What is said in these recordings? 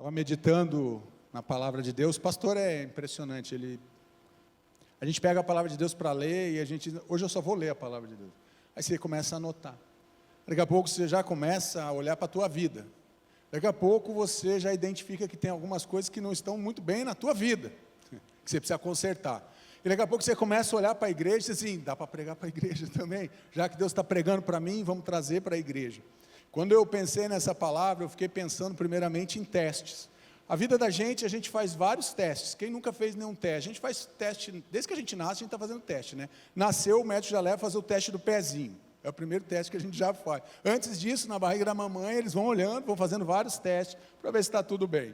Estava meditando na palavra de Deus. O pastor é impressionante. A gente pega a palavra de Deus para ler e hoje eu só vou ler a palavra de Deus. Aí você começa a anotar. Daqui a pouco você já começa a olhar para a tua vida. Daqui a pouco você já identifica que tem algumas coisas que não estão muito bem na tua vida, que você precisa consertar. E daqui a pouco você começa a olhar para a igreja e diz assim, dá para pregar para a igreja também? Já que Deus está pregando para mim, vamos trazer para a igreja. Quando eu pensei nessa palavra, eu fiquei pensando primeiramente em testes. A vida da gente, a gente faz vários testes. Quem nunca fez nenhum teste? A gente faz teste, desde que a gente nasce, a gente está fazendo teste, né? Nasceu, o médico já leva fazer o teste do pezinho. É o primeiro teste que a gente já faz. Antes disso, na barriga da mamãe, eles vão olhando, vão fazendo vários testes, para ver se está tudo bem.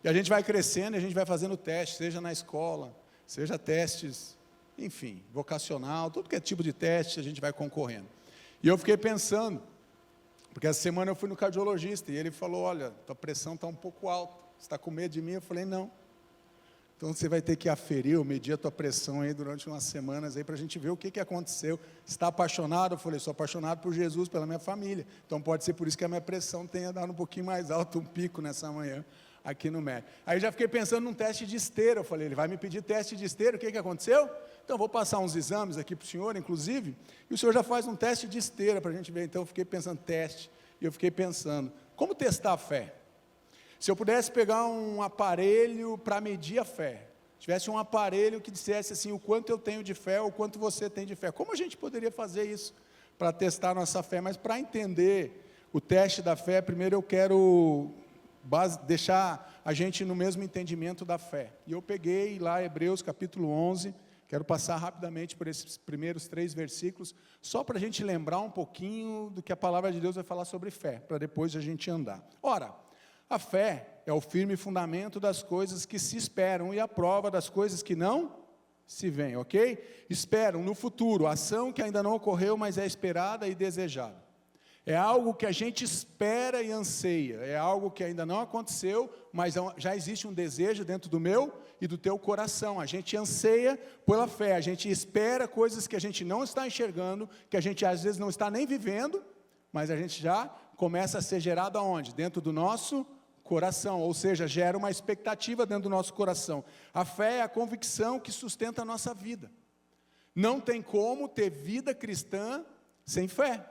E a gente vai crescendo, e a gente vai fazendo teste, seja na escola, seja testes, enfim, vocacional, tudo que é tipo de teste, a gente vai concorrendo. E eu fiquei pensando, porque essa semana eu fui no cardiologista, e ele falou, olha, tua pressão está um pouco alta, você está com medo de mim? Eu falei, não. Então você vai ter que aferir ou medir a tua pressão aí durante umas semanas aí para a gente ver o que aconteceu. Você está apaixonado? Eu falei, sou apaixonado por Jesus, pela minha família. Então pode ser por isso que a minha pressão tenha dado um pouquinho mais alto, um pico nessa manhã aqui no médico. Aí já fiquei pensando num teste de esteira. Eu falei, ele vai me pedir teste de esteira, o que aconteceu? Então vou passar uns exames aqui para o senhor, inclusive, e o senhor já faz um teste de esteira para a gente ver. Então eu fiquei pensando, teste, e eu fiquei pensando, como testar a fé? Se eu pudesse pegar um aparelho para medir a fé, tivesse um aparelho que dissesse assim, o quanto eu tenho de fé, o quanto você tem de fé, como a gente poderia fazer isso para testar a nossa fé? Mas para entender o teste da fé, primeiro eu quero deixar a gente no mesmo entendimento da fé. E eu peguei lá Hebreus capítulo 11, quero passar rapidamente por esses primeiros 3 versículos, só para a gente lembrar um pouquinho do que a palavra de Deus vai falar sobre fé, para depois a gente andar. Ora, a fé é o firme fundamento das coisas que se esperam e a prova das coisas que não se veem, ok? Esperam no futuro, ação que ainda não ocorreu, mas é esperada e desejada. É algo que a gente espera e anseia, é algo que ainda não aconteceu, mas já existe um desejo dentro do meu e do teu coração. A gente anseia pela fé, a gente espera coisas que a gente não está enxergando, que a gente às vezes não está nem vivendo, mas a gente já começa a ser gerado aonde? Dentro do nosso coração, ou seja, gera uma expectativa dentro do nosso coração. A fé é a convicção que sustenta a nossa vida. Não tem como ter vida cristã sem fé.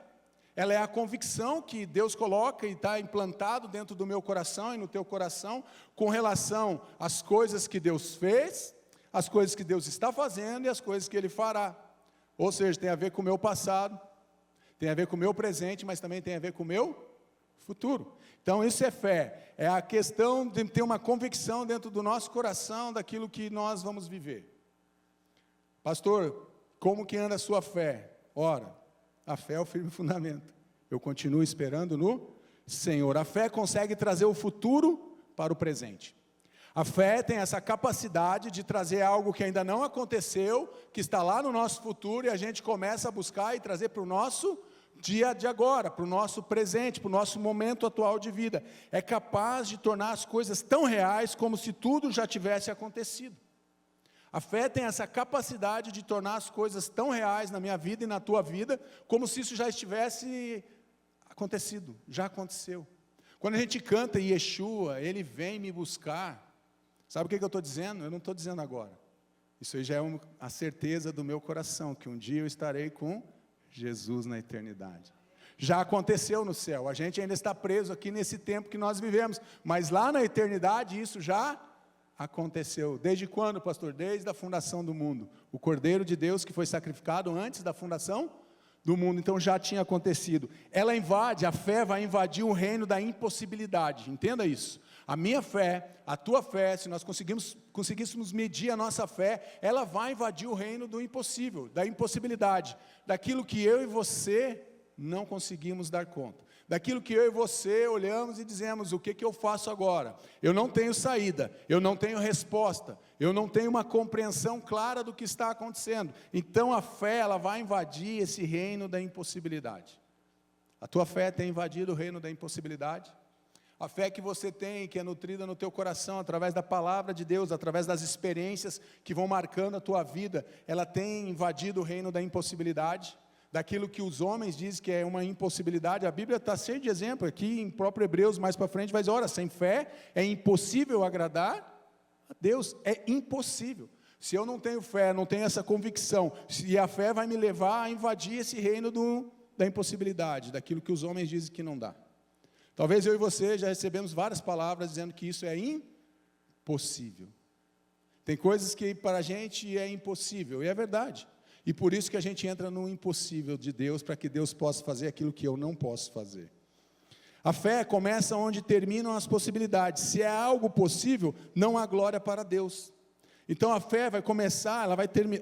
Ela é a convicção que Deus coloca e está implantado dentro do meu coração e no teu coração, com relação às coisas que Deus fez, as coisas que Deus está fazendo e as coisas que Ele fará. Ou seja, tem a ver com o meu passado, tem a ver com o meu presente, mas também tem a ver com o meu futuro. Então isso é fé, é a questão de ter uma convicção dentro do nosso coração daquilo que nós vamos viver. Pastor, como que anda a sua fé? Ora, a fé é o firme fundamento. Eu continuo esperando no Senhor. A fé consegue trazer o futuro para o presente. A fé tem essa capacidade de trazer algo que ainda não aconteceu, que está lá no nosso futuro, e a gente começa a buscar e trazer para o nosso dia de agora, para o nosso presente, para o nosso momento atual de vida. É capaz de tornar as coisas tão reais como se tudo já tivesse acontecido. A fé tem essa capacidade de tornar as coisas tão reais na minha vida e na tua vida, como se isso já estivesse acontecido, já aconteceu. Quando a gente canta Yeshua, Ele vem me buscar, sabe o que eu estou dizendo? Eu não estou dizendo agora. Isso aí já é a certeza do meu coração, que um dia eu estarei com Jesus na eternidade. Já aconteceu no céu, a gente ainda está preso aqui nesse tempo que nós vivemos, mas lá na eternidade isso já aconteceu. Desde quando, pastor? Desde a fundação do mundo. O Cordeiro de Deus que foi sacrificado antes da fundação do mundo, então já tinha acontecido. Ela invade, a fé vai invadir o reino da impossibilidade, entenda isso. A minha fé, a tua fé, se nós conseguíssemos medir a nossa fé, ela vai invadir o reino do impossível, da impossibilidade, daquilo que eu e você não conseguimos dar conta, daquilo que eu e você olhamos e dizemos, o que eu faço agora? Eu não tenho saída, eu não tenho resposta, eu não tenho uma compreensão clara do que está acontecendo. Então a fé, ela vai invadir esse reino da impossibilidade. A tua fé tem invadido o reino da impossibilidade? A fé que você tem, que é nutrida no teu coração, através da palavra de Deus, através das experiências que vão marcando a tua vida, ela tem invadido o reino da impossibilidade? daquilo que os homens dizem que é uma impossibilidade. A Bíblia está cheia de exemplo aqui, em próprio Hebreus, mais para frente, vai dizer, ora, sem fé é impossível agradar a Deus, é impossível. Se eu não tenho fé, não tenho essa convicção, se a fé vai me levar a invadir esse reino da impossibilidade, daquilo que os homens dizem que não dá. Talvez eu e você já recebemos várias palavras dizendo que isso é impossível. Tem coisas que para a gente é impossível, e é verdade. E por isso que a gente entra no impossível de Deus, para que Deus possa fazer aquilo que eu não posso fazer. A fé começa onde terminam as possibilidades. Se é algo possível, não há glória para Deus. Então a fé vai começar,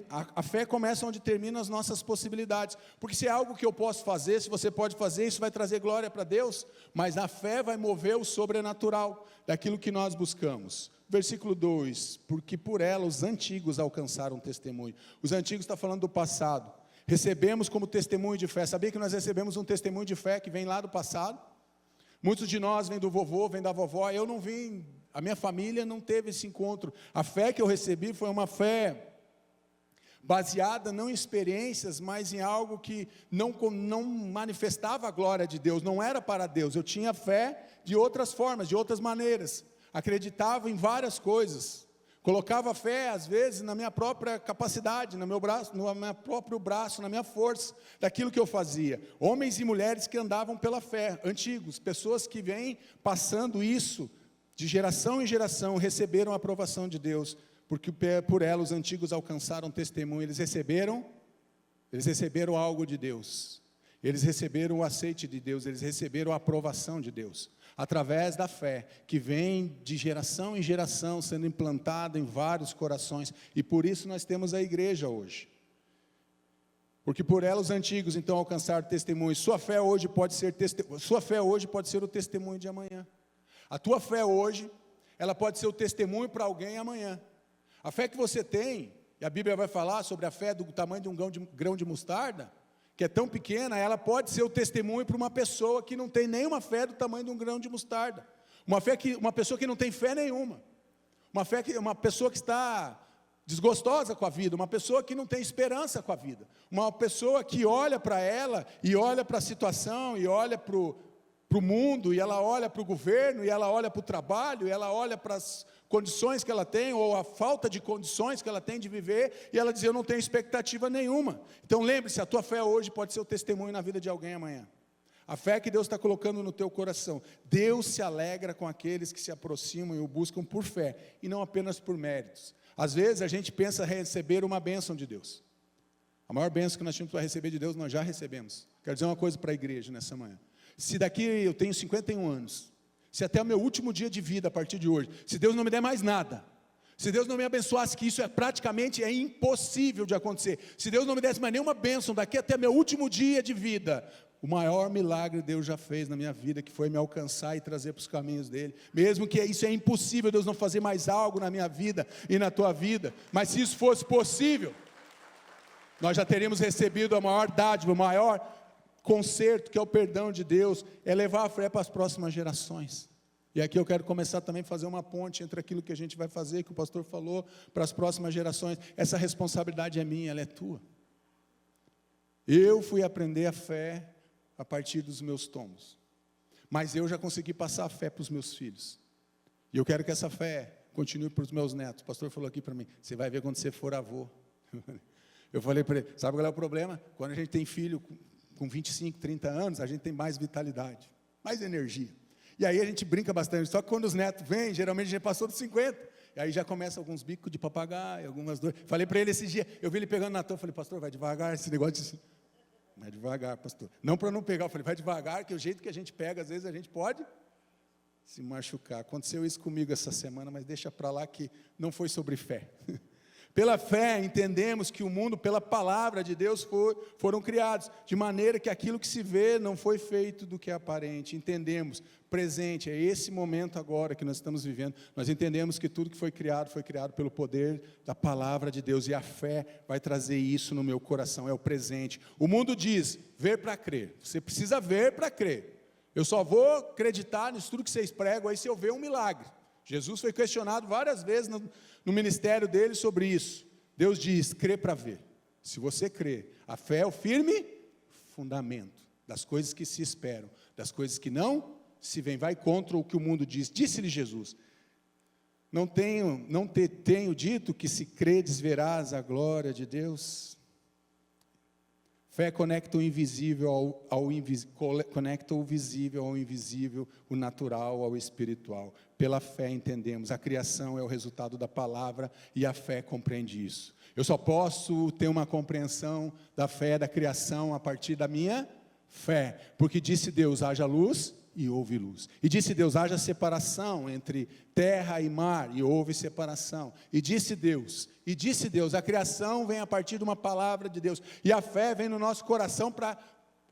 a fé começa onde terminam as nossas possibilidades, porque se é algo que eu posso fazer, se você pode fazer, isso vai trazer glória para Deus, mas a fé vai mover o sobrenatural, daquilo que nós buscamos. Versículo 2, porque por ela os antigos alcançaram testemunho. Os antigos está falando do passado, recebemos como testemunho de fé. Sabia que nós recebemos um testemunho de fé que vem lá do passado? Muitos de nós vêm do vovô, vêm da vovó, eu não vim. A minha família não teve esse encontro. A fé que eu recebi foi uma fé baseada não em experiências, mas em algo que não manifestava a glória de Deus, não era para Deus. Eu tinha fé de outras formas, de outras maneiras. Acreditava em várias coisas. Colocava fé, às vezes, na minha própria capacidade, no meu próprio braço, na minha força, daquilo que eu fazia. Homens e mulheres que andavam pela fé, antigos, pessoas que vêm passando isso, de geração em geração, receberam a aprovação de Deus, porque por ela os antigos alcançaram testemunho, eles receberam algo de Deus, eles receberam o aceite de Deus, eles receberam a aprovação de Deus, através da fé, que vem de geração em geração, sendo implantada em vários corações, e por isso nós temos a igreja hoje, porque por ela os antigos então alcançaram testemunho. Sua fé hoje pode ser o testemunho de amanhã. A tua fé hoje, ela pode ser o testemunho para alguém amanhã. A fé que você tem, e a Bíblia vai falar sobre a fé do tamanho de um grão de mostarda, que é tão pequena, ela pode ser o testemunho para uma pessoa que não tem nenhuma fé do tamanho de um grão de mostarda. Uma pessoa que não tem fé nenhuma. Uma pessoa que está desgostosa com a vida, uma pessoa que não tem esperança com a vida. Uma pessoa que olha para ela, e olha para a situação, e olha para o mundo, e ela olha para o governo, e ela olha para o trabalho, e ela olha para as condições que ela tem, ou a falta de condições que ela tem de viver, e ela diz, eu não tenho expectativa nenhuma. Então lembre-se, a tua fé hoje pode ser o testemunho na vida de alguém amanhã. A fé que Deus está colocando no teu coração. Deus se alegra com aqueles que se aproximam e o buscam por fé, e não apenas por méritos. Às vezes a gente pensa receber uma bênção de Deus. A maior bênção que nós tínhamos para receber de Deus, nós já recebemos. Quero dizer uma coisa para a igreja nessa manhã. Se daqui eu tenho 51 anos, se até o meu último dia de vida a partir de hoje, se Deus não me der mais nada, se Deus não me abençoasse, que isso praticamente é impossível de acontecer, se Deus não me desse mais nenhuma bênção daqui até meu último dia de vida, o maior milagre Deus já fez na minha vida, que foi me alcançar e trazer para os caminhos dele. Mesmo que isso é impossível, Deus não fazer mais algo na minha vida e na tua vida, mas se isso fosse possível, nós já teríamos recebido a maior dádiva, o maior conserto, que é o perdão de Deus, é levar a fé para as próximas gerações. E aqui eu quero começar também a fazer uma ponte entre aquilo que a gente vai fazer, que o pastor falou, para as próximas gerações. Essa responsabilidade é minha, ela é tua. Eu fui aprender a fé a partir dos meus tombos, mas eu já consegui passar a fé para os meus filhos, e eu quero que essa fé continue para os meus netos. O pastor falou aqui para mim, você vai ver quando você for avô. Eu falei para ele, sabe qual é o problema? Quando a gente tem filho com 25, 30 anos, a gente tem mais vitalidade, mais energia. E aí a gente brinca bastante, só que quando os netos vêm, geralmente a gente passou dos 50, e aí já começa alguns bicos de papagaio, algumas dores. Falei para ele esse dia, eu vi ele pegando na toa, falei, pastor, vai devagar esse negócio de... Vai devagar, pastor. Não para não pegar, eu falei, vai devagar, que o jeito que a gente pega, às vezes a gente pode se machucar. Aconteceu isso comigo essa semana, mas deixa para lá que não foi sobre fé. Pela fé, entendemos que o mundo, pela palavra de Deus, foram criados, de maneira que aquilo que se vê não foi feito do que é aparente. Entendemos, presente, é esse momento agora que nós estamos vivendo. Nós entendemos que tudo que foi criado pelo poder da palavra de Deus, e a fé vai trazer isso no meu coração, é o presente. O mundo diz, ver para crer, você precisa ver para crer. Eu só vou acreditar nisso tudo que vocês pregam aí se eu ver um milagre. Jesus foi questionado várias vezes no ministério dele sobre isso. Deus diz, crê para ver. Se você crê, a fé é o firme fundamento das coisas que se esperam, das coisas que não se veem. Vai contra o que o mundo diz. Disse-lhe Jesus: não te tenho dito que se credes verás a glória de Deus? Fé conecta o invisível conecta o visível ao invisível, o natural ao espiritual. Pela fé entendemos, a criação é o resultado da palavra e a fé compreende isso. Eu só posso ter uma compreensão da fé, da criação, a partir da minha fé, porque disse Deus: haja luz, e houve luz. E disse Deus: haja separação entre terra e mar, e houve separação. E disse Deus, a criação vem a partir de uma palavra de Deus, e a fé vem no nosso coração para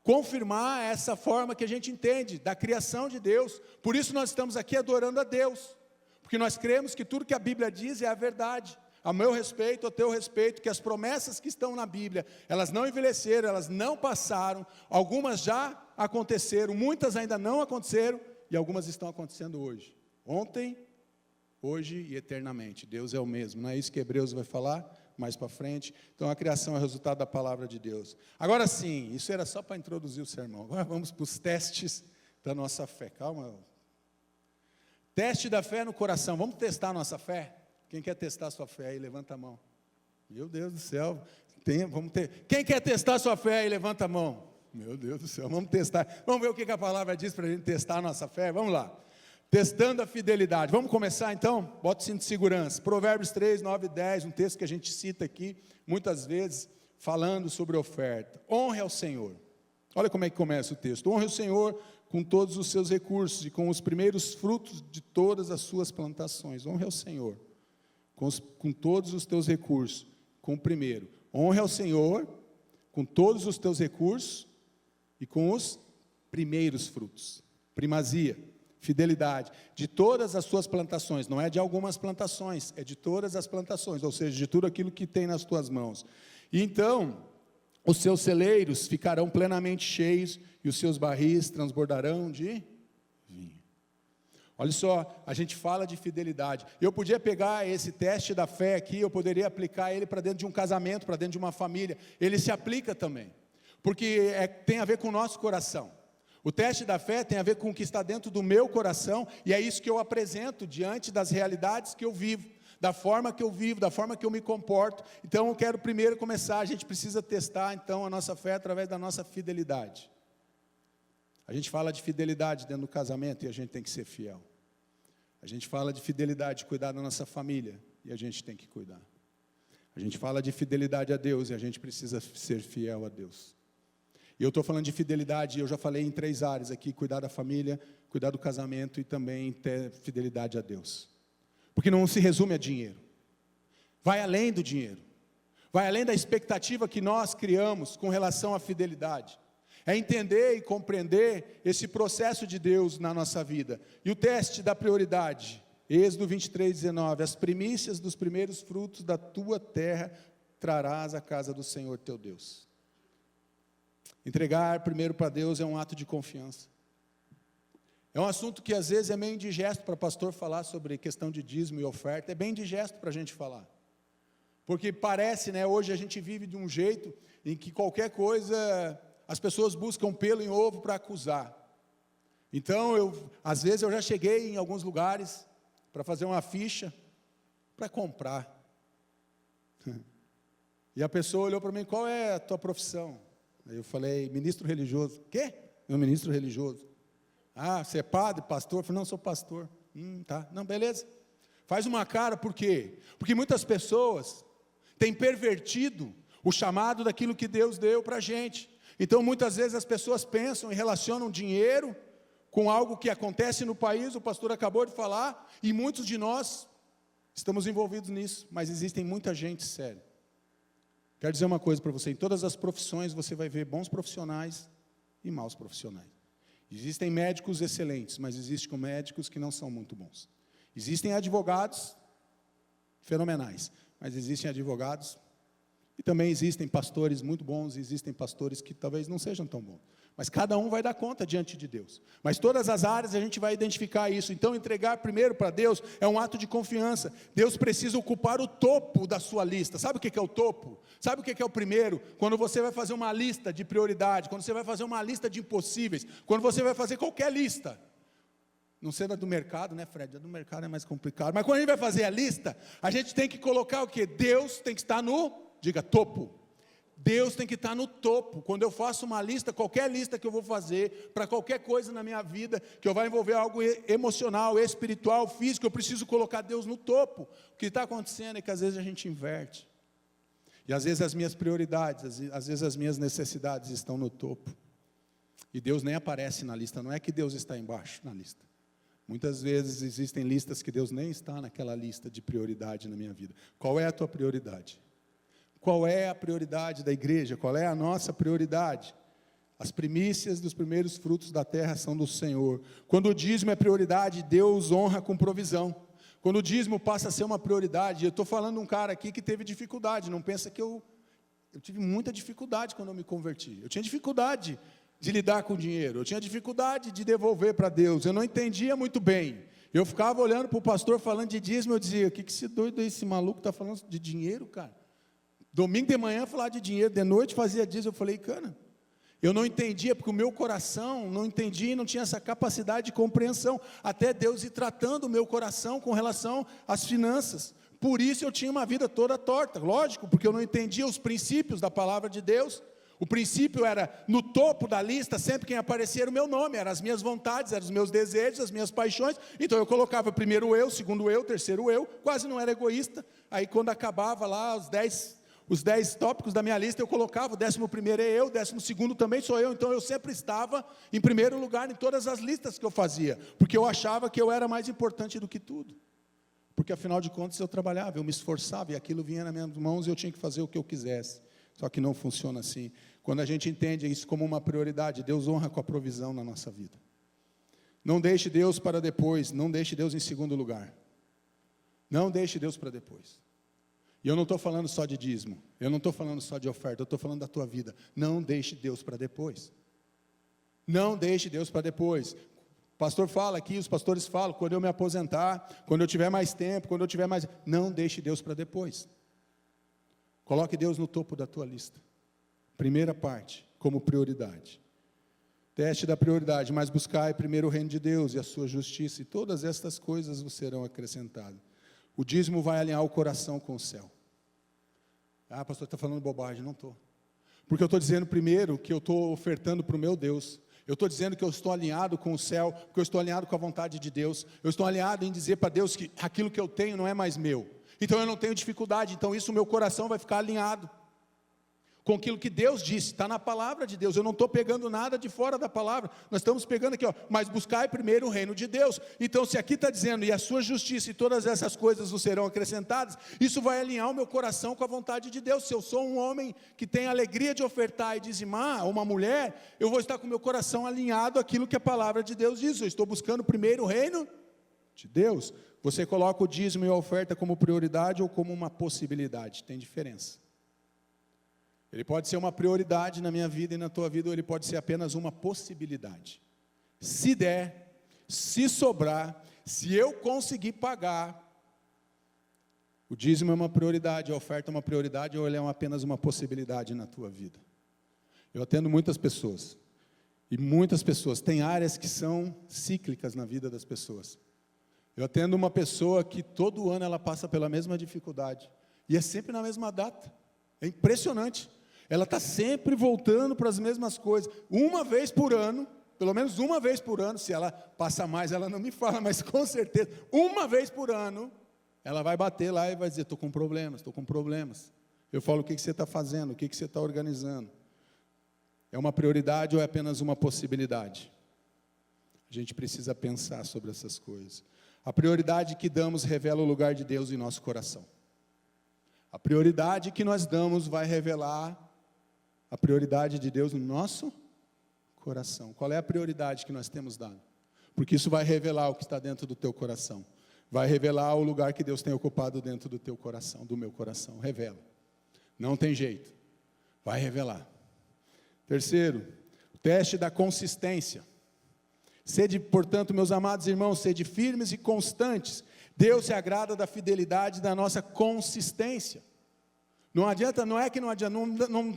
confirmar essa forma que a gente entende, da criação de Deus. Por isso nós estamos aqui adorando a Deus, porque nós cremos que tudo que a Bíblia diz é a verdade. A meu respeito, a teu respeito, que as promessas que estão na Bíblia, elas não envelheceram, elas não passaram, algumas já aconteceram, muitas ainda não aconteceram, e algumas estão acontecendo hoje. Ontem, hoje e eternamente. Deus é o mesmo, não é isso que Hebreus vai falar mais para frente? Então a criação é o resultado da palavra de Deus. Agora sim, isso era só para introduzir o sermão. Agora vamos para os testes da nossa fé. Calma. Teste da fé no coração. Vamos testar a nossa fé? Quem quer testar a sua fé aí, levanta a mão. Meu Deus do céu, vamos ter. Quem quer testar a sua fé aí, levanta a mão. Meu Deus do céu, vamos testar. Vamos ver o que a palavra diz para a gente testar a nossa fé. Vamos lá. Testando a fidelidade. Vamos começar então? Bota o cinto de segurança. Provérbios 3, 9 e 10, um texto que a gente cita aqui, muitas vezes, falando sobre oferta. Honre ao Senhor. Olha como é que começa o texto. Honre o Senhor com todos os seus recursos e com os primeiros frutos de todas as suas plantações. Honre ao Senhor com todos os teus recursos, com o primeiro. Honre ao Senhor com todos os teus recursos e com os primeiros frutos. Primazia, fidelidade, de todas as suas plantações, não é de algumas plantações, é de todas as plantações, ou seja, de tudo aquilo que tem nas tuas mãos. E então, os seus celeiros ficarão plenamente cheios e os seus barris transbordarão de vinho. Olha só, a gente fala de fidelidade. Eu podia pegar esse teste da fé aqui, eu poderia aplicar ele para dentro de um casamento, para dentro de uma família. Ele se aplica também, porque tem a ver com o nosso coração. O teste da fé tem a ver com o que está dentro do meu coração, e é isso que eu apresento diante das realidades que eu vivo, da forma que eu vivo, da forma que eu me comporto. Então eu quero primeiro começar, a gente precisa testar então a nossa fé através da nossa fidelidade. A gente fala de fidelidade dentro do casamento e a gente tem que ser fiel. A gente fala de fidelidade, de cuidar da nossa família, e a gente tem que cuidar. A gente fala de fidelidade a Deus e a gente precisa ser fiel a Deus. E eu estou falando de fidelidade, eu já falei em 3 áreas aqui: cuidar da família, cuidar do casamento e também ter fidelidade a Deus. Porque não se resume a dinheiro. Vai além do dinheiro. Vai além da expectativa que nós criamos com relação à fidelidade. É entender e compreender esse processo de Deus na nossa vida. E o teste da prioridade, Êxodo 23, 19, as primícias dos primeiros frutos da tua terra trarás à casa do Senhor teu Deus. Entregar primeiro para Deus é um ato de confiança. É um assunto que às vezes é meio indigesto para pastor falar sobre questão de dízimo e oferta, é bem indigesto para a gente falar. Porque parece, hoje a gente vive de um jeito em que qualquer coisa, as pessoas buscam pelo em ovo para acusar. Então, às vezes eu já cheguei em alguns lugares para fazer uma ficha para comprar. E a pessoa olhou para mim: qual é a tua profissão? Aí eu falei: ministro religioso. Quê? Meu ministro religioso. Ah, você é padre, pastor? Eu falei: não, sou pastor. Tá, não, beleza. Faz uma cara, por quê? Porque muitas pessoas têm pervertido o chamado daquilo que Deus deu para a gente. Então muitas vezes as pessoas pensam e relacionam dinheiro com algo que acontece no país, o pastor acabou de falar, e muitos de nós estamos envolvidos nisso, mas existem muita gente séria. Quero dizer uma coisa para você: em todas as profissões você vai ver bons profissionais e maus profissionais. Existem médicos excelentes, mas existem médicos que não são muito bons. Existem advogados fenomenais, mas existem advogados E também existem pastores muito bons, e existem pastores que talvez não sejam tão bons. Mas cada um vai dar conta diante de Deus. Mas todas as áreas a gente vai identificar isso. Então, entregar primeiro para Deus é um ato de confiança. Deus precisa ocupar o topo da sua lista. Sabe o que é o topo? Sabe o que é o primeiro? Quando você vai fazer uma lista de prioridade, quando você vai fazer uma lista de impossíveis, quando você vai fazer qualquer lista. Não sendo do mercado, né, Fred? A do mercado é mais complicado. Mas quando a gente vai fazer a lista, a gente tem que colocar o quê? Deus tem que estar no, diga, topo. Deus tem que estar no topo. Quando eu faço uma lista, qualquer lista que eu vou fazer, para qualquer coisa na minha vida, que eu vai envolver algo emocional, espiritual, físico, eu preciso colocar Deus no topo. O que está acontecendo é que às vezes a gente inverte. E às vezes as minhas prioridades, às vezes as minhas necessidades estão no topo. E Deus nem aparece na lista, não é que Deus está embaixo na lista. Muitas vezes existem listas que Deus nem está naquela lista de prioridade na minha vida. Qual é a tua prioridade? Qual é a prioridade da igreja? Qual é a nossa prioridade? As primícias dos primeiros frutos da terra são do Senhor. Quando o dízimo é prioridade, Deus honra com provisão. Quando o dízimo passa a ser uma prioridade, eu estou falando de um cara aqui que teve dificuldade, não pensa que eu tive muita dificuldade quando eu me converti. Eu tinha dificuldade de lidar com dinheiro, eu tinha dificuldade de devolver para Deus, eu não entendia muito bem. Eu ficava olhando para o pastor falando de dízimo, eu dizia, o que esse doido, esse maluco está falando de dinheiro, cara? Domingo de manhã falar de dinheiro, de noite fazia dízimo, eu falei, cara, eu não entendia, porque o meu coração não entendia, não tinha essa capacidade de compreensão, até Deus ir tratando o meu coração com relação às finanças. Por isso eu tinha uma vida toda torta, lógico, porque eu não entendia os princípios da palavra de Deus. O princípio era, no topo da lista, sempre quem aparecia era o meu nome, eram as minhas vontades, eram os meus desejos, as minhas paixões. Então eu colocava primeiro eu, segundo eu, terceiro eu, quase não era egoísta. Aí quando acabava lá os 10 tópicos da minha lista, eu colocava, o 11º é eu, o 12º também sou eu. Então eu sempre estava em primeiro lugar em todas as listas que eu fazia, porque eu achava que eu era mais importante do que tudo. Porque afinal de contas eu trabalhava, eu me esforçava, e aquilo vinha nas minhas mãos e eu tinha que fazer o que eu quisesse. Só que não funciona assim. Quando a gente entende isso como uma prioridade, Deus honra com a provisão na nossa vida. Não deixe Deus para depois, não deixe Deus em segundo lugar. Não deixe Deus para depois. E eu não estou falando só de dízimo, eu não estou falando só de oferta, eu estou falando da tua vida. Não deixe Deus para depois. Não deixe Deus para depois. O pastor fala aqui, os pastores falam, quando eu me aposentar, quando eu tiver mais tempo, quando eu tiver mais... Não deixe Deus para depois. Coloque Deus no topo da tua lista. Primeira parte, como prioridade. Teste da prioridade, mas buscai primeiro o reino de Deus e a sua justiça, e todas estas coisas vos serão acrescentadas. O dízimo vai alinhar o coração com o céu. Ah, pastor, está falando bobagem. Não estou. Porque eu estou dizendo primeiro que eu estou ofertando para o meu Deus. Eu estou dizendo que eu estou alinhado com o céu, porque eu estou alinhado com a vontade de Deus. Eu estou alinhado em dizer para Deus que aquilo que eu tenho não é mais meu. Então eu não tenho dificuldade, então isso o meu coração vai ficar alinhado com aquilo que Deus disse, está na palavra de Deus. Eu não estou pegando nada de fora da palavra, nós estamos pegando aqui, ó, mas buscai primeiro o reino de Deus. Então se aqui está dizendo, e a sua justiça e todas essas coisas vos serão acrescentadas, isso vai alinhar o meu coração com a vontade de Deus. Se eu sou um homem que tem alegria de ofertar e dizimar, ou uma mulher, eu vou estar com o meu coração alinhado àquilo que a palavra de Deus diz. Eu estou buscando primeiro o reino de Deus. Você coloca o dízimo e a oferta como prioridade ou como uma possibilidade? Tem diferença. Ele pode ser uma prioridade na minha vida e na tua vida, ou ele pode ser apenas uma possibilidade. Se der, se sobrar, se eu conseguir pagar, o dízimo é uma prioridade, a oferta é uma prioridade, ou ele é apenas uma possibilidade na tua vida. Eu atendo muitas pessoas, e muitas pessoas, tem áreas que são cíclicas na vida das pessoas. Eu atendo uma pessoa que todo ano ela passa pela mesma dificuldade, e é sempre na mesma data, é impressionante, ela está sempre voltando para as mesmas coisas, uma vez por ano, pelo menos uma vez por ano, se ela passa mais ela não me fala, mas com certeza, uma vez por ano, ela vai bater lá e vai dizer, estou com problemas, eu falo, o que você está fazendo, o que você está organizando, é uma prioridade ou é apenas uma possibilidade? A gente precisa pensar sobre essas coisas. A prioridade que damos revela o lugar de Deus em nosso coração. A prioridade que nós damos vai revelar a prioridade de Deus no nosso coração. Qual é a prioridade que nós temos dado? Porque isso vai revelar o que está dentro do teu coração. Vai revelar o lugar que Deus tem ocupado dentro do teu coração, do meu coração. Revela. Não tem jeito, vai revelar. Terceiro, o teste da consistência. Sede, portanto, meus amados irmãos, sede firmes e constantes. Deus se agrada da fidelidade da nossa consistência. Não adianta, não é que não adianta,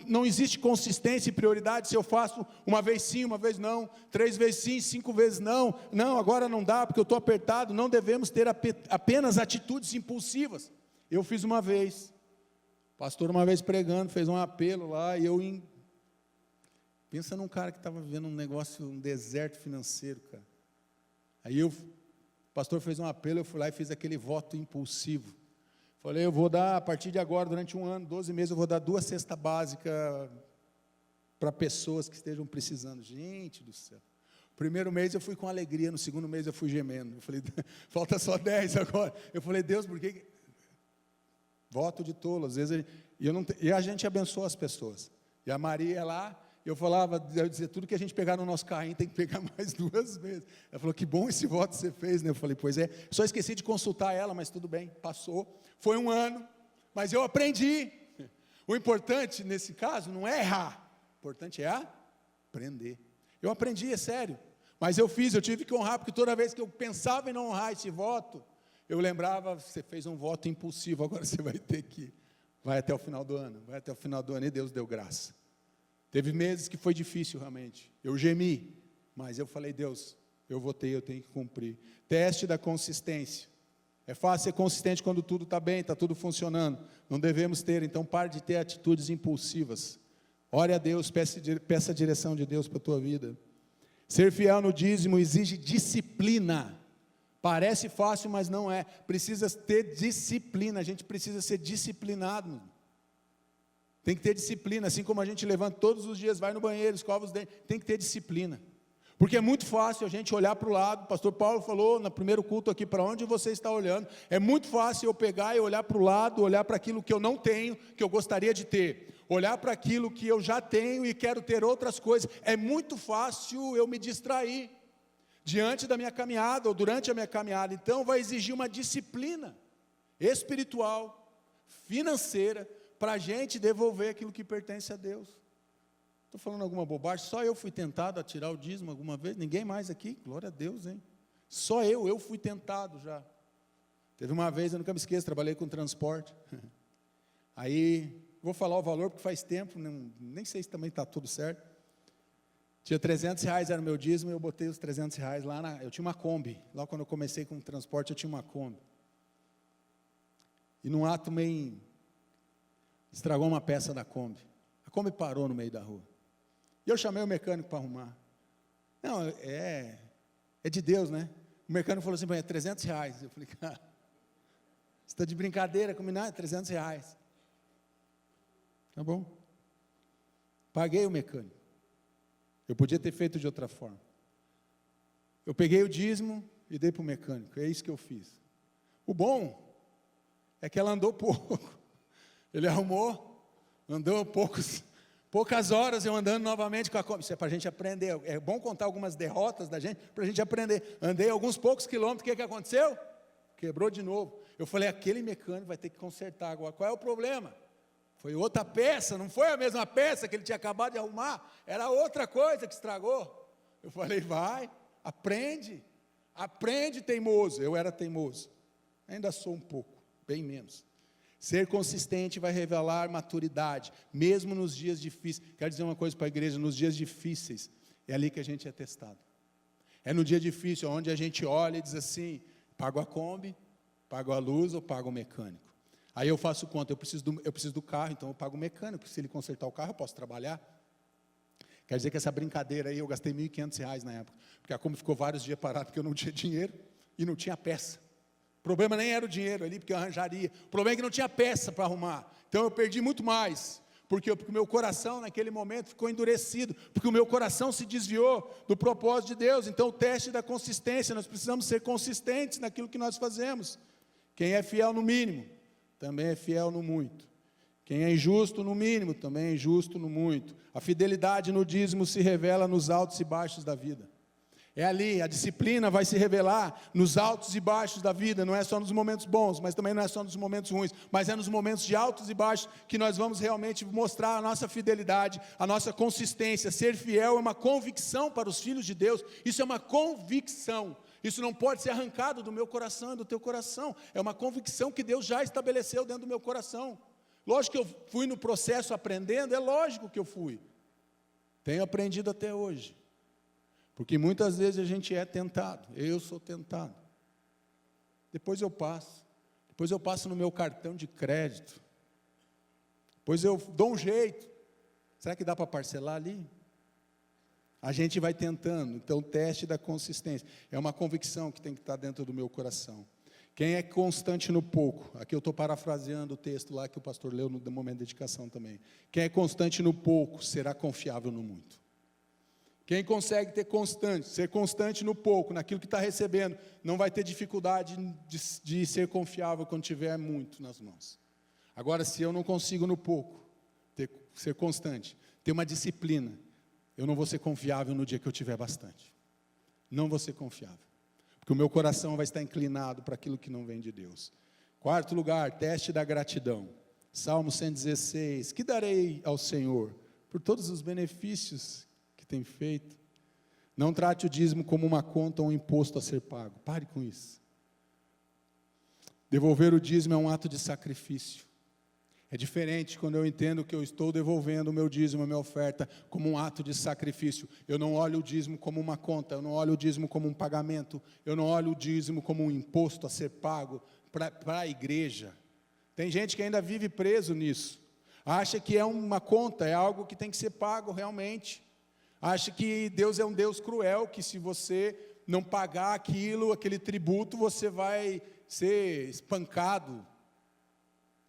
não existe consistência e prioridade se eu faço uma vez sim, uma vez não, 3 vezes sim, 5 vezes não. Não, agora não dá porque eu estou apertado. Não devemos ter apenas atitudes impulsivas. Eu fiz uma vez, o pastor uma vez pregando, fez um apelo lá e pensa num cara que estava vivendo um negócio, um deserto financeiro, cara. Aí o pastor fez um apelo, eu fui lá e fiz aquele voto impulsivo. Falei, eu vou dar, a partir de agora, durante 1 ano, 12 meses, eu vou dar 2 cestas básicas para pessoas que estejam precisando. Gente do céu. O primeiro mês eu fui com alegria, no segundo mês eu fui gemendo. Eu falei, falta só 10 agora. Eu falei, Deus, por que... Voto de tolo, às vezes, e a gente abençoa as pessoas. E a Maria lá, eu dizia, tudo que a gente pegar no nosso carrinho tem que pegar mais 2 vezes. Ela falou, que bom esse voto você fez, né? Eu falei, pois é, só esqueci de consultar ela, mas tudo bem, passou. Foi 1 ano, mas eu aprendi. O importante nesse caso não é errar, o importante é aprender. Eu aprendi, é sério, mas eu tive que honrar, porque toda vez que eu pensava em não honrar esse voto, eu lembrava, você fez um voto impulsivo, agora você vai até o final do ano, e Deus deu graça. Teve meses que foi difícil realmente, eu gemi, mas eu falei, Deus, eu votei, eu tenho que cumprir. Teste da consistência. É fácil ser consistente quando tudo está bem, está tudo funcionando. Não devemos ter, então pare de ter atitudes impulsivas. Ore a Deus, peça a direção de Deus para a tua vida. Ser fiel no dízimo exige disciplina. Parece fácil, mas não é. Precisa ter disciplina, a gente precisa ser disciplinado. Tem que ter disciplina, assim como a gente levanta todos os dias, vai no banheiro, escova os dentes, tem que ter disciplina. Porque é muito fácil a gente olhar para o lado, o pastor Paulo falou no primeiro culto aqui, para onde você está olhando, é muito fácil eu pegar e olhar para o lado, olhar para aquilo que eu não tenho, que eu gostaria de ter, olhar para aquilo que eu já tenho e quero ter outras coisas, é muito fácil eu me distrair, diante da minha caminhada, ou durante a minha caminhada, então vai exigir uma disciplina espiritual, financeira, para a gente devolver aquilo que pertence a Deus. Estou falando alguma bobagem? Só eu fui tentado a tirar o dízimo alguma vez? Ninguém mais aqui? Glória a Deus, hein? Só eu fui tentado já. Teve uma vez, eu nunca me esqueço, trabalhei com transporte. Aí, vou falar o valor porque faz tempo, nem sei se também está tudo certo. Tinha R$300, era o meu dízimo, e eu botei os R$300 lá, eu tinha uma Kombi. Lá quando eu comecei com o transporte, eu tinha uma Kombi. E num ato meio, estragou uma peça da Kombi. A Kombi parou no meio da rua. E eu chamei o mecânico para arrumar. Não, é de Deus, né? O mecânico falou assim, é R$300. Eu falei, cara, você está de brincadeira comigo? É R$300. Tá bom. Paguei o mecânico. Eu podia ter feito de outra forma. Eu peguei o dízimo e dei para o mecânico. É isso que eu fiz. O bom é que ela andou pouco. Ele arrumou, andou poucas horas, eu andando novamente com a Kombi. Isso é para a gente aprender. É bom contar algumas derrotas da gente, para a gente aprender. Andei alguns poucos quilômetros, o que aconteceu? Quebrou de novo. Eu falei, aquele mecânico vai ter que consertar agora. Qual é o problema? Foi outra peça, não foi a mesma peça que ele tinha acabado de arrumar, era outra coisa que estragou. Eu falei, vai, aprende, teimoso. Eu era teimoso, ainda sou um pouco, bem menos. Ser consistente vai revelar maturidade, mesmo nos dias difíceis. Quero dizer uma coisa para a igreja, nos dias difíceis, é ali que a gente é testado. É no dia difícil, onde a gente olha e diz assim, pago a Kombi, pago a luz ou pago o mecânico. Aí eu faço conta, eu preciso do carro, então eu pago o mecânico, porque se ele consertar o carro, eu posso trabalhar. Quer dizer que essa brincadeira aí, eu gastei R$1.500 na época, porque a Kombi ficou vários dias parada, porque eu não tinha dinheiro e não tinha peça. O problema nem era o dinheiro ali, porque eu arranjaria. O problema é que não tinha peça para arrumar. Então eu perdi muito mais, porque o meu coração naquele momento ficou endurecido, porque o meu coração se desviou do propósito de Deus. Então o teste da consistência, nós precisamos ser consistentes naquilo que nós fazemos. Quem é fiel no mínimo, também é fiel no muito. Quem é injusto no mínimo, também é injusto no muito. A fidelidade no dízimo se revela nos altos e baixos da vida. É ali, a disciplina vai se revelar nos altos e baixos da vida, não é só nos momentos bons, mas também não é só nos momentos ruins, mas é nos momentos de altos e baixos que nós vamos realmente mostrar a nossa fidelidade, a nossa consistência. Ser fiel é uma convicção para os filhos de Deus, isso é uma convicção, isso não pode ser arrancado do meu coração e do teu coração, é uma convicção que Deus já estabeleceu dentro do meu coração. Lógico que eu fui no processo aprendendo, é lógico que eu fui, tenho aprendido até hoje. Porque muitas vezes a gente é tentado, eu sou tentado. Depois eu passo no meu cartão de crédito. Depois eu dou um jeito. Será que dá para parcelar ali? A gente vai tentando, então o teste da consistência. É uma convicção que tem que estar dentro do meu coração. Quem é constante no pouco, aqui eu estou parafraseando o texto lá que o pastor leu no momento de dedicação também. Quem é constante no pouco, será confiável no muito. Quem consegue ser constante no pouco, naquilo que está recebendo, não vai ter dificuldade de ser confiável quando tiver muito nas mãos. Agora, se eu não consigo no pouco, ser constante, ter uma disciplina, eu não vou ser confiável no dia que eu tiver bastante. Não vou ser confiável. Porque o meu coração vai estar inclinado para aquilo que não vem de Deus. Quarto lugar, teste da gratidão. Salmo 116, que darei ao Senhor por todos os benefícios tem feito. Não trate o dízimo como uma conta ou um imposto a ser pago. Pare com isso. Devolver o dízimo é um ato de sacrifício. É diferente quando eu entendo que eu estou devolvendo o meu dízimo, a minha oferta, como um ato de sacrifício. Eu não olho o dízimo como uma conta, eu não olho o dízimo como um pagamento, eu não olho o dízimo como um imposto a ser pago para a igreja. Tem gente que ainda vive preso nisso. Acha que é uma conta, é algo que tem que ser pago realmente. Acha que Deus é um Deus cruel, que se você não pagar aquilo, aquele tributo, você vai ser espancado.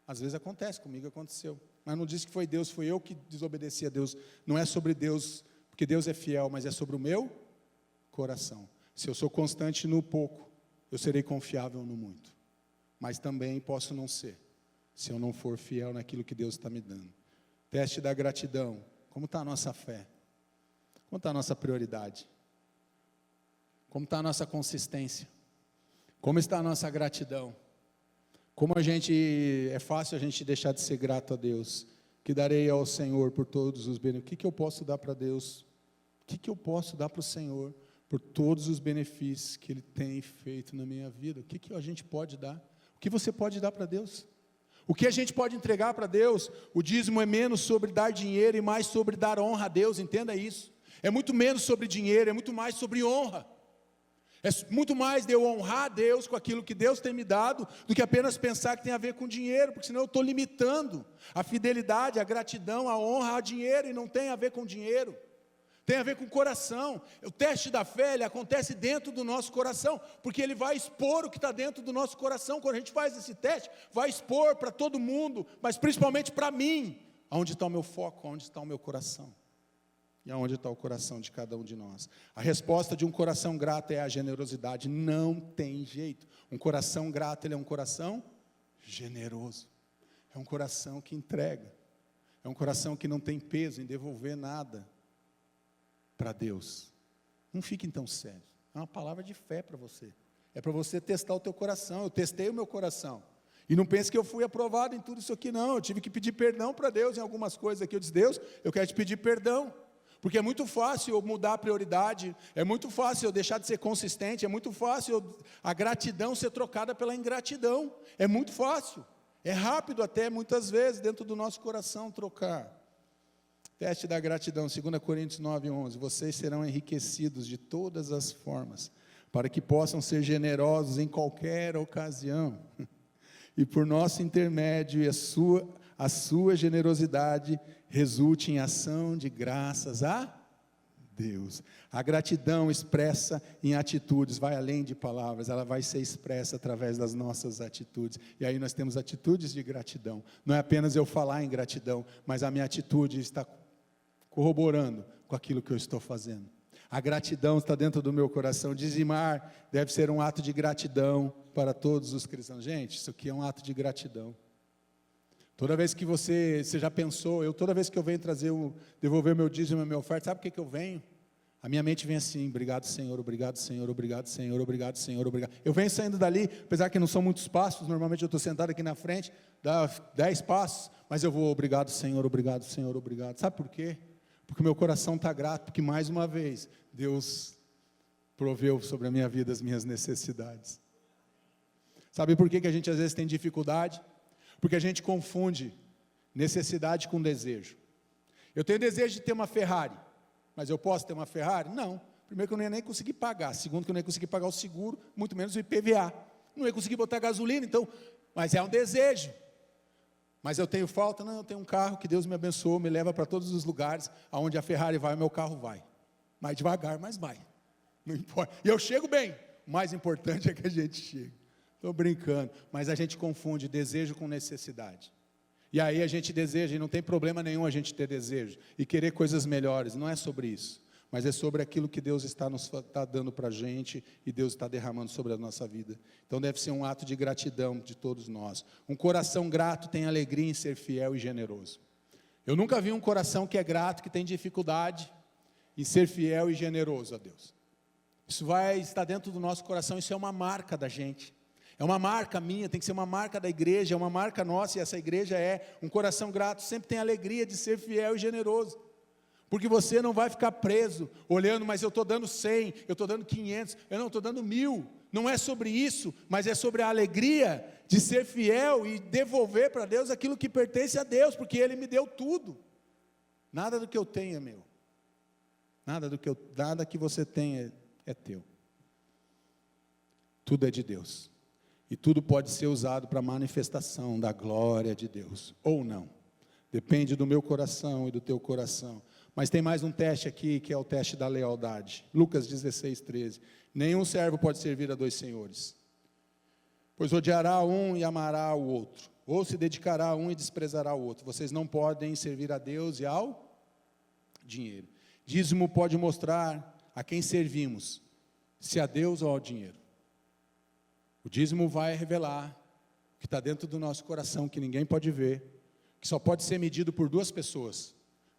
Às vezes acontece, comigo aconteceu. Mas não disse que foi Deus, foi eu que desobedeci a Deus. Não é sobre Deus, porque Deus é fiel, mas é sobre o meu coração. Se eu sou constante no pouco, eu serei confiável no muito. Mas também posso não ser, se eu não for fiel naquilo que Deus está me dando. Teste da gratidão. Como está a nossa fé? Como está a nossa prioridade? Como está a nossa consistência? Como está a nossa gratidão? Como é fácil a gente deixar de ser grato a Deus. Que darei ao Senhor por todos os benefícios. O que eu posso dar para Deus? O que eu posso dar para o Senhor por todos os benefícios que Ele tem feito na minha vida? O que a gente pode dar? O que você pode dar para Deus? O que a gente pode entregar para Deus? O dízimo é menos sobre dar dinheiro e mais sobre dar honra a Deus, entenda isso. É muito menos sobre dinheiro, é muito mais sobre honra. É muito mais de eu honrar a Deus com aquilo que Deus tem me dado, do que apenas pensar que tem a ver com dinheiro, porque senão eu estou limitando a fidelidade, a gratidão, a honra a dinheiro, e não tem a ver com dinheiro. Tem a ver com o coração. O teste da fé, ele acontece dentro do nosso coração, porque ele vai expor o que está dentro do nosso coração. Quando a gente faz esse teste, vai expor para todo mundo, mas principalmente para mim, aonde está o meu foco, aonde está o meu coração. E aonde está o coração de cada um de nós? A resposta de um coração grato é a generosidade. Não tem jeito. Um coração grato, ele é um coração generoso. É um coração que entrega. É um coração que não tem peso em devolver nada para Deus. Não fique então sério. É uma palavra de fé para você. É para você testar o teu coração. Eu testei o meu coração. E não pense que eu fui aprovado em tudo isso aqui, não. Eu tive que pedir perdão para Deus em algumas coisas aqui. Eu disse, Deus, eu quero te pedir perdão. Porque é muito fácil eu mudar a prioridade, é muito fácil eu deixar de ser consistente, é muito fácil a gratidão ser trocada pela ingratidão, é muito fácil, é rápido até muitas vezes dentro do nosso coração trocar. Teste da gratidão, 2 Coríntios 9:11, vocês serão enriquecidos de todas as formas, para que possam ser generosos em qualquer ocasião, e por nosso intermédio e a sua generosidade resulte em ação de graças a Deus. A gratidão expressa em atitudes, vai além de palavras, ela vai ser expressa através das nossas atitudes. E aí nós temos atitudes de gratidão. Não é apenas eu falar em gratidão, mas a minha atitude está corroborando com aquilo que eu estou fazendo. A gratidão está dentro do meu coração. Dizimar deve ser um ato de gratidão para todos os cristãos. Gente, isso aqui é um ato de gratidão. Toda vez que você já pensou, toda vez que eu venho devolver meu dízimo e minha oferta, sabe por que eu venho? A minha mente vem assim: obrigado Senhor, obrigado Senhor, obrigado Senhor, obrigado Senhor, obrigado. Eu venho saindo dali, apesar que não são muitos passos, normalmente eu estou sentado aqui na frente, dá 10 passos, mas eu vou: obrigado Senhor, obrigado Senhor, obrigado. Sabe por quê? Porque meu coração está grato, porque mais uma vez Deus proveu sobre a minha vida as minhas necessidades. Sabe por que a gente às vezes tem dificuldade? Porque a gente confunde necessidade com desejo. Eu tenho desejo de ter uma Ferrari, mas eu posso ter uma Ferrari? Não. Primeiro que eu não ia nem conseguir pagar. Segundo que eu não ia conseguir pagar o seguro, muito menos o IPVA. Não ia conseguir botar gasolina, então, mas é um desejo. Mas eu tenho falta? Não, eu tenho um carro que Deus me abençoou, me leva para todos os lugares, aonde a Ferrari vai, o meu carro vai. Mais devagar, mas vai. Não importa. E eu chego bem. O mais importante é que a gente chegue. Estou brincando, mas a gente confunde desejo com necessidade. E aí a gente deseja, e não tem problema nenhum a gente ter desejo, e querer coisas melhores, não é sobre isso, mas é sobre aquilo que Deus está dando para a gente, e Deus está derramando sobre a nossa vida. Então deve ser um ato de gratidão de todos nós. Um coração grato tem alegria em ser fiel e generoso. Eu nunca vi um coração que é grato, que tem dificuldade em ser fiel e generoso a Deus. Isso vai estar dentro do nosso coração, isso é uma marca da gente. É uma marca minha, tem que ser uma marca da igreja, é uma marca nossa, e essa igreja é um coração grato, sempre tem alegria de ser fiel e generoso, porque você não vai ficar preso, olhando, mas eu estou dando 100, eu estou dando 500, eu não estou dando 1000, não é sobre isso, mas é sobre a alegria de ser fiel e devolver para Deus aquilo que pertence a Deus, porque Ele me deu tudo, nada do que eu tenho é meu, nada que você tem é teu, tudo é de Deus. E tudo pode ser usado para manifestação da glória de Deus, ou não. Depende do meu coração e do teu coração. Mas tem mais um teste aqui, que é o teste da lealdade. Lucas 16, 13. Nenhum servo pode servir a 2 senhores. Pois odiará um e amará o outro. Ou se dedicará a um e desprezará o outro. Vocês não podem servir a Deus e ao dinheiro. Dízimo pode mostrar a quem servimos, se a Deus ou ao dinheiro. O dízimo vai revelar o que está dentro do nosso coração, que ninguém pode ver, que só pode ser medido por 2 pessoas,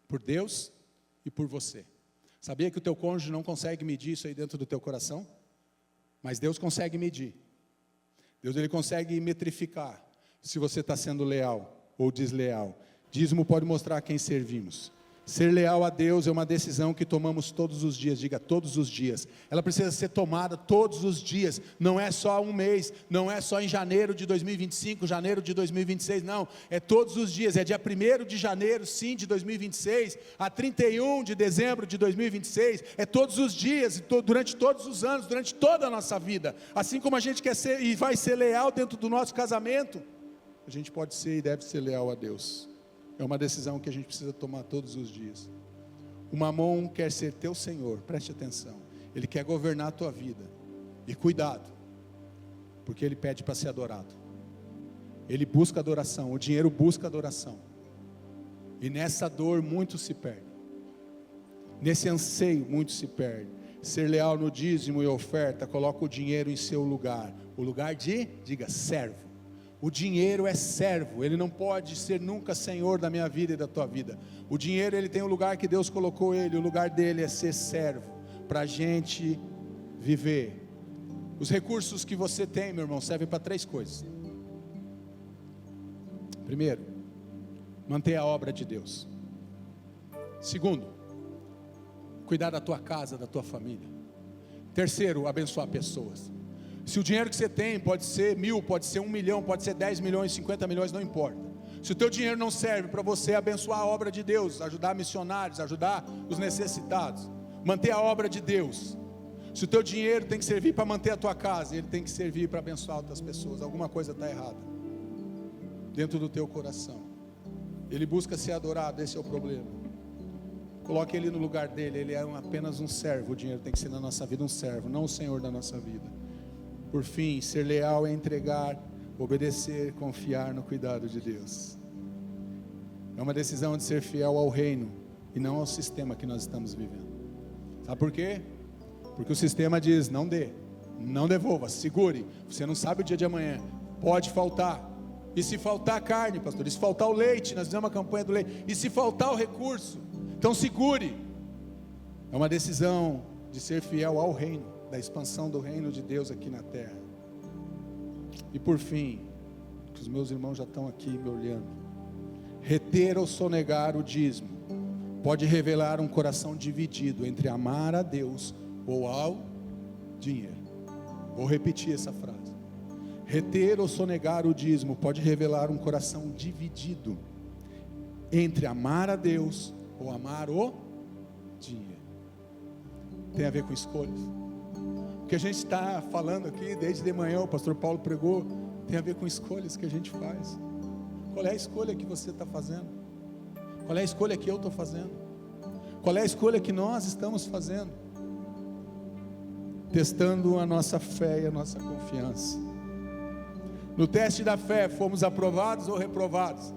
por Deus e por você. Sabia que o teu cônjuge não consegue medir isso aí dentro do teu coração? Mas Deus consegue medir. Deus, Ele consegue metrificar se você está sendo leal ou desleal. Dízimo pode mostrar a quem servimos. Ser leal a Deus é uma decisão que tomamos todos os dias, diga todos os dias. Ela precisa ser tomada todos os dias, não é só um mês, não é só em janeiro de 2025, janeiro de 2026, não. É todos os dias, é dia 1º de janeiro, sim, de 2026, a 31 de dezembro de 2026, é todos os dias, durante todos os anos, durante toda a nossa vida. Assim como a gente quer ser e vai ser leal dentro do nosso casamento, a gente pode ser e deve ser leal a Deus. É uma decisão que a gente precisa tomar todos os dias. O mamon quer ser teu senhor, preste atenção. Ele quer governar a tua vida. E cuidado, porque ele pede para ser adorado. Ele busca adoração, o dinheiro busca adoração. E nessa dor muitos se perdem. Nesse anseio muitos se perdem. Ser leal no dízimo e oferta, coloca o dinheiro em seu lugar. O lugar de, diga, servo. O dinheiro é servo, ele não pode ser nunca senhor da minha vida e da tua vida. O dinheiro, ele tem o lugar que Deus colocou ele, o lugar dele é ser servo, para a gente viver. Os recursos que você tem, meu irmão, servem para 3 coisas. Primeiro, manter a obra de Deus. Segundo, cuidar da tua casa, da tua família. Terceiro, abençoar pessoas. Se o dinheiro que você tem pode ser 1.000, pode ser 1 milhão, pode ser 10 milhões, 50 milhões, não importa. Se o teu dinheiro não serve para você abençoar a obra de Deus, ajudar missionários, ajudar os necessitados, manter a obra de Deus. Se o teu dinheiro tem que servir para manter a tua casa, ele tem que servir para abençoar outras pessoas, alguma coisa está errada dentro do teu coração. Ele busca ser adorado, esse é o problema. Coloque ele no lugar dele, ele é apenas um servo. O dinheiro tem que ser na nossa vida um servo, não o senhor da nossa vida. Por fim, ser leal é entregar, obedecer, confiar no cuidado de Deus. É uma decisão de ser fiel ao reino e não ao sistema que nós estamos vivendo. Sabe por quê? Porque o sistema diz, não dê, não devolva, segure. Você não sabe o dia de amanhã, pode faltar. E se faltar a carne, pastor, e se faltar o leite, nós fizemos uma campanha do leite, e se faltar o recurso, então segure. É uma decisão de ser fiel ao reino, da expansão do reino de Deus aqui na terra. E por fim, que os meus irmãos já estão aqui me olhando, reter ou sonegar o dízimo pode revelar um coração dividido entre amar a Deus ou ao dinheiro. Vou repetir essa frase. Reter ou sonegar o dízimo pode revelar um coração dividido entre amar a Deus ou amar o dinheiro. Tem a ver com escolhas. O que a gente está falando aqui desde de manhã, o pastor Paulo pregou, tem a ver com escolhas que a gente faz. Qual é a escolha que você está fazendo? Qual é a escolha que eu estou fazendo? Qual é a escolha que nós estamos fazendo? Testando a nossa fé e a nossa confiança. No teste da fé, fomos aprovados ou reprovados?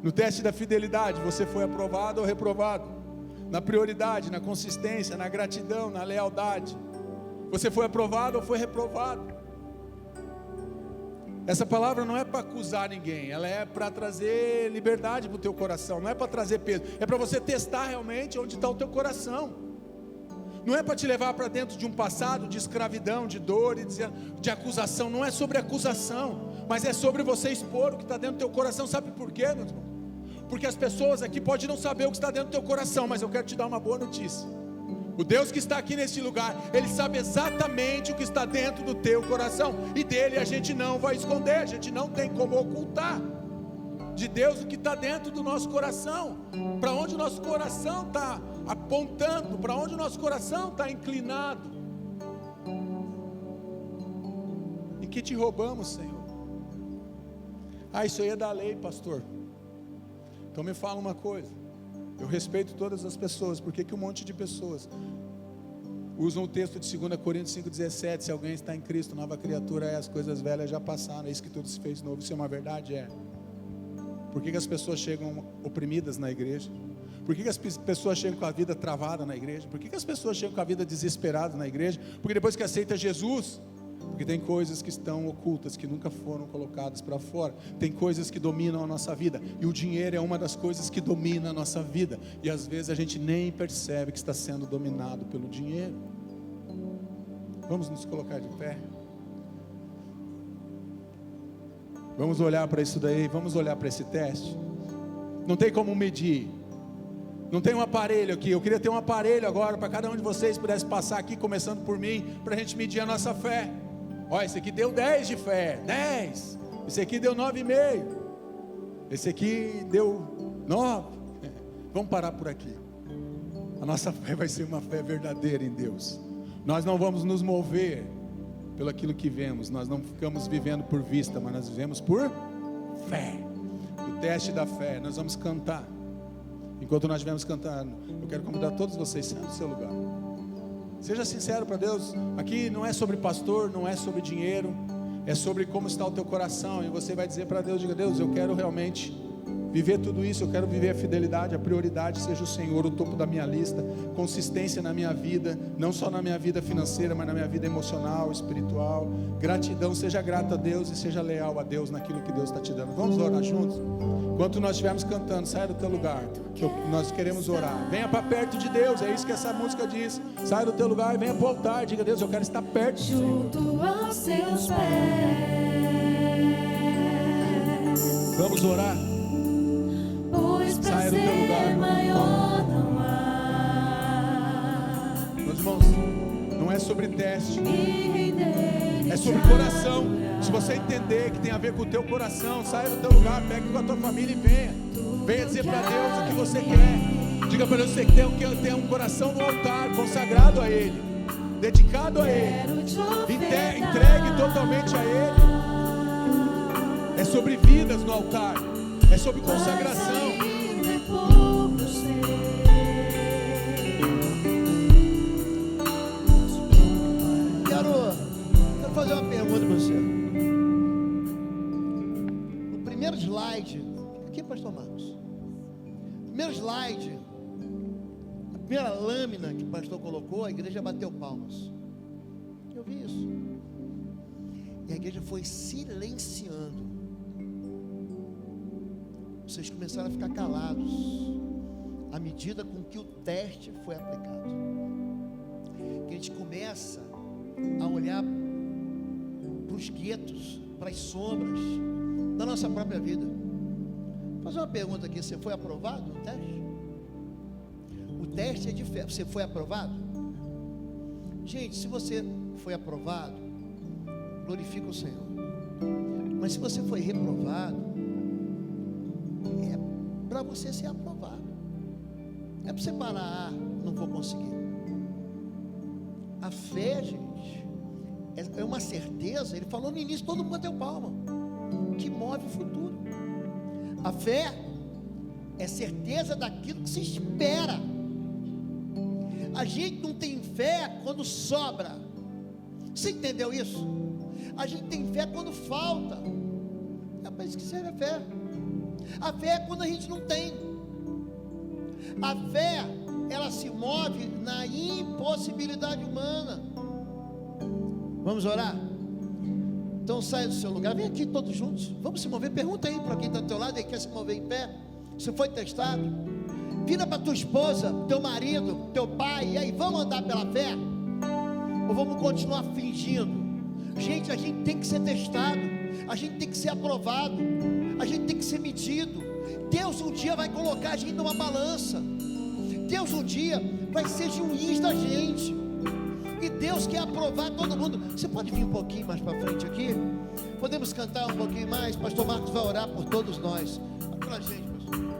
No teste da fidelidade, você foi aprovado ou reprovado? Na prioridade, na consistência, na gratidão, na lealdade, você foi aprovado ou foi reprovado? Essa palavra não é para acusar ninguém, ela é para trazer liberdade para o teu coração, não é para trazer peso, é para você testar realmente onde está o teu coração. Não é para te levar para dentro de um passado de escravidão, de dor e de acusação. Não é sobre acusação, mas é sobre você expor o que está dentro do teu coração. Sabe por quê, meu irmão? Porque as pessoas aqui podem não saber o que está dentro do teu coração, mas eu quero te dar uma boa notícia. O Deus que está aqui neste lugar, Ele sabe exatamente o que está dentro do teu coração, e dele a gente não vai esconder, a gente não tem como ocultar de Deus o que está dentro do nosso coração, para onde o nosso coração está apontando, para onde o nosso coração está inclinado. Em que te roubamos, Senhor? Isso aí é da lei, pastor. Então me fala uma coisa, eu respeito todas as pessoas, por que um monte de pessoas usam o texto de 2 Coríntios 5,17, se alguém está em Cristo, nova criatura é, as coisas velhas já passaram, é isso que tudo se fez novo. Isso é uma verdade? É. Por que as pessoas chegam oprimidas na igreja? Por que as pessoas chegam com a vida travada na igreja? Por que as pessoas chegam com a vida desesperada na igreja? Porque depois que aceita Jesus, porque tem coisas que estão ocultas, que nunca foram colocadas para fora, tem coisas que dominam a nossa vida, e o dinheiro é uma das coisas que domina a nossa vida, e às vezes a gente nem percebe que está sendo dominado pelo dinheiro. Vamos nos colocar de pé, vamos olhar para isso daí, vamos olhar para esse teste. Não tem como medir, não tem um aparelho aqui. Eu queria ter um aparelho agora para cada um de vocês pudesse passar aqui, começando por mim, para a gente medir a nossa fé. Olha, esse aqui deu 10 de fé, 10. Esse aqui deu 9,5. Esse aqui deu 9. Vamos parar por aqui. A nossa fé vai ser uma fé verdadeira em Deus. Nós não vamos nos mover pelo aquilo que vemos. Nós não ficamos vivendo por vista, mas nós vivemos por fé. O teste da fé. Nós vamos cantar. Enquanto nós estivermos cantando, eu quero convidar todos vocês a sair do seu lugar. Seja sincero para Deus. Aqui não é sobre pastor, não é sobre dinheiro, é sobre como está o teu coração. E você vai dizer para Deus, diga: Deus, eu quero realmente viver tudo isso, eu quero viver a fidelidade, a prioridade seja o Senhor, o topo da minha lista, consistência na minha vida, não só na minha vida financeira, mas na minha vida emocional, espiritual, gratidão, seja grato a Deus e seja leal a Deus naquilo que Deus está te dando. Vamos orar juntos? Enquanto nós estivermos cantando, saia do teu lugar, nós queremos orar. Venha para perto de Deus, é isso que essa música diz. Saia do teu lugar e venha para o altar, diga: Deus, eu quero estar perto do Senhor. Junto aos seus pés. Vamos orar. Saia do teu lugar. Maior não há. Meus irmãos, não é sobre teste, é sobre coração. Se você entender que tem a ver com o teu coração, saia do teu lugar, pegue com a tua família e venha dizer para Deus o que você quer. Diga para Deus que você tem um coração no altar, consagrado a Ele, dedicado a Ele, entregue totalmente a Ele. É sobre vidas no altar, é sobre consagração. Quero fazer uma pergunta para você. No primeiro slide, aqui, pastor Marcos, primeiro slide, a primeira lâmina que o pastor colocou, a igreja bateu palmas. Eu vi isso. E a igreja foi silenciando. Vocês começaram a ficar calados. à medida com que o teste foi aplicado. Que a gente começa a olhar para os guetos, para as sombras da nossa própria vida. Vou fazer uma pergunta aqui: você foi aprovado no teste? O teste é de fé. Você foi aprovado? Gente, se você foi aprovado, glorifica o Senhor. Mas se você foi reprovado, é para você ser aprovado. É para você parar, não vou conseguir. A fé, gente, é uma certeza. Ele falou no início, todo mundo bateu palma, que move o futuro. A fé é certeza daquilo que se espera. A gente não tem fé quando sobra. Você entendeu isso? A gente tem fé quando falta. É para isso que serve a fé. A fé é quando a gente não tem. A fé, ela se move na impossibilidade humana. Vamos orar? Então saia do seu lugar, vem aqui todos juntos. Vamos se mover. Pergunta aí para quem está do teu lado e quer se mover em pé. Você foi testado? Vira para tua esposa, teu marido, teu pai, e aí, vamos andar pela fé? Ou vamos continuar fingindo? Gente, a gente tem que ser testado, a gente tem que ser aprovado, a gente tem que ser medido. Deus um dia vai colocar a gente numa balança. Deus um dia vai ser juiz da gente. E Deus quer aprovar todo mundo. Você pode vir um pouquinho mais para frente aqui? Podemos cantar um pouquinho mais? Pastor Marcos vai orar por todos nós. Olha para a gente, pastor.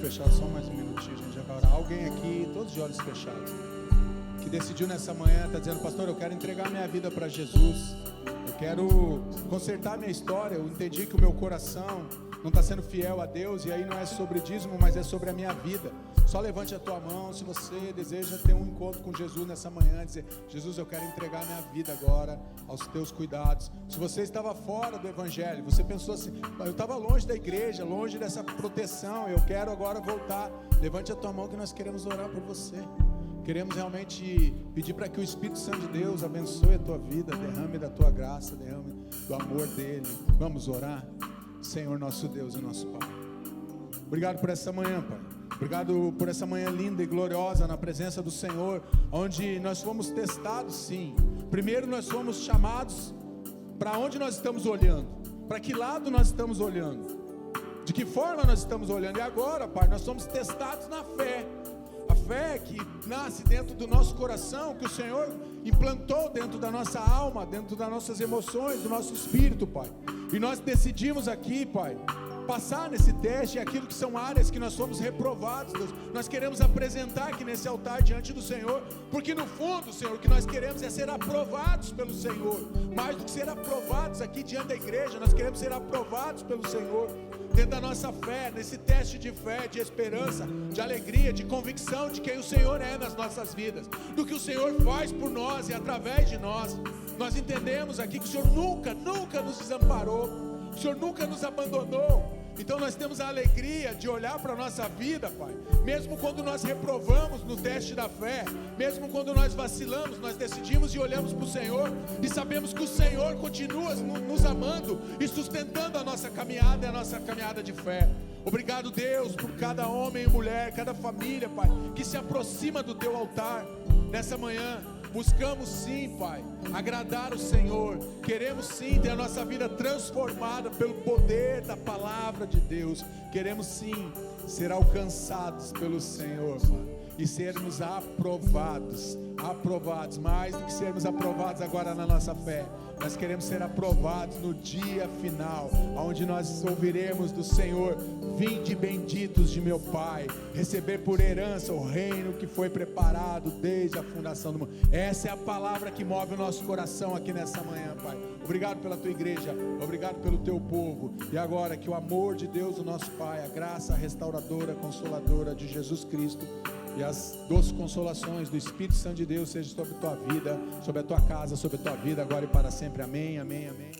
Fechados, só mais um minutinho, a gente já vai orar. Alguém aqui, todos de olhos fechados, que decidiu nessa manhã, está dizendo: pastor, eu quero entregar minha vida para Jesus, eu quero consertar minha história, eu entendi que o meu coração não está sendo fiel a Deus, e aí não é sobre dízimo, mas é sobre a minha vida. Só levante a tua mão se você deseja ter um encontro com Jesus nessa manhã, dizer: Jesus, eu quero entregar minha vida agora aos teus cuidados. Se você estava fora do evangelho, você pensou assim: eu estava longe da igreja, longe dessa proteção, eu quero agora voltar. Levante a tua mão que nós queremos orar por você. Queremos realmente pedir para que o Espírito Santo de Deus abençoe a tua vida, derrame da tua graça, derrame do amor dele. Vamos orar? Senhor nosso Deus e nosso Pai, obrigado por essa manhã, Pai. Obrigado por essa manhã linda e gloriosa na presença do Senhor, onde nós fomos testados, sim. Primeiro nós fomos chamados para onde nós estamos olhando, para que lado nós estamos olhando, de que forma nós estamos olhando. E agora, Pai, nós somos testados na fé. A fé que nasce dentro do nosso coração, que o Senhor implantou dentro da nossa alma, dentro das nossas emoções, do nosso espírito, Pai. E nós decidimos aqui, Pai, passar nesse teste, aquilo que são áreas que nós fomos reprovados, Deus. Nós queremos apresentar aqui nesse altar diante do Senhor, porque no fundo, Senhor, o que nós queremos é ser aprovados pelo Senhor. Mais do que ser aprovados aqui diante da igreja, nós queremos ser aprovados pelo Senhor, dentro da nossa fé, nesse teste de fé, de esperança, de alegria, de convicção de quem o Senhor é nas nossas vidas, do que o Senhor faz por nós e através de nós. Nós entendemos aqui que o Senhor nunca nos desamparou, o Senhor nunca nos abandonou. Então nós temos a alegria de olhar para a nossa vida, Pai, mesmo quando nós reprovamos no teste da fé, mesmo quando nós vacilamos, nós decidimos e olhamos para o Senhor e sabemos que o Senhor continua nos amando e sustentando a nossa caminhada e a nossa caminhada de fé. Obrigado, Deus, por cada homem e mulher, cada família, Pai, que se aproxima do Teu altar nessa manhã. Buscamos sim, Pai, agradar o Senhor. Queremos sim ter a nossa vida transformada pelo poder da palavra de Deus. Queremos sim ser alcançados pelo Senhor, Pai. e sermos aprovados, mais do que sermos aprovados agora na nossa fé, nós queremos ser aprovados no dia final, onde nós ouviremos do Senhor: vinde benditos de meu Pai, receber por herança o reino que foi preparado desde a fundação do mundo. Essa é a palavra que move o nosso coração aqui nessa manhã, Pai. Obrigado pela tua igreja, obrigado pelo teu povo, e agora que o amor de Deus, o nosso Pai, a graça restauradora, consoladora de Jesus Cristo e as doces consolações do Espírito Santo de Deus seja sobre a tua vida, sobre a tua casa, sobre a tua vida, agora e para sempre. Amém, amém, amém.